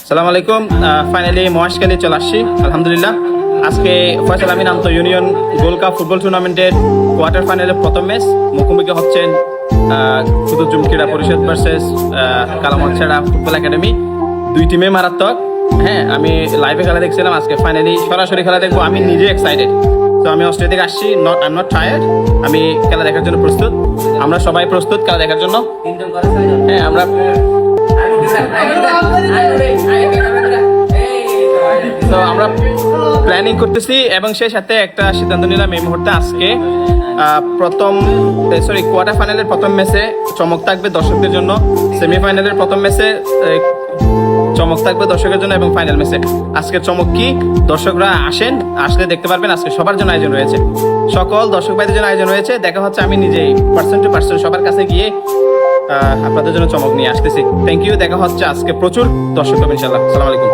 সালাম আলাইকুম। ফাইনালি মহেশখালী চলে আসছি আলহামদুলিল্লাহ। আজকে ফয়সাল আমিন আন্ত ইউনিয়ন গোল্ড কাপ ফুটবল টুর্নামেন্টের কোয়ার্টার ফাইনালের প্রথম ম্যাচ মুখোমুখি হচ্ছেন কুতুবজুম ক্রীড়া পরিষদ ভার্সেস কালামছড়া ফুটবল একাডেমি। দুই টিমে মারাত্মক। হ্যাঁ, আমি লাইভে খেলা দেখছিলাম, আজকে ফাইনালি সরাসরি খেলা দেখবো। আমি নিজে এক্সাইটেড। তো আমি অস্ট্রেলিয়া থেকে আসছি, আই এম নট টায়ার্ড। আমি খেলা দেখার জন্য প্রস্তুত, আমরা সবাই প্রস্তুত খেলা দেখার জন্য। হ্যাঁ, আমরা তো আমরা প্ল্যানিং করতেছি এবং সেই সাথে একটা সিদ্ধান্ত নিলাম এই মুহূর্তে। আজকে কোয়ার্টার ফাইনালের প্রথম ম্যাচে চমক থাকবে দর্শকদের জন্য, সেমিফাইনালের প্রথম ম্যাচে চমক থাকবে দর্শকের জন্য এবং ফাইনাল ম্যাচে আজকের চমক কি, দর্শকরা আসলে দেখতে পারবেন। আজকে সবার জন্য আয়োজন হয়েছে, সকল দর্শক ভাইদের জন্য আয়োজন হয়েছে। দেখা হচ্ছে আমি নিজেই পার্সেন্ট টু পার্সেন্ট সবার কাছে গিয়ে আপনাদের জন্য চমক নিয়ে আসতেছি। Thank you. দেখা হচ্ছে আজকে প্রচুর দর্শক হবে ইনশাল্লাহ। আসসালামু আলাইকুম।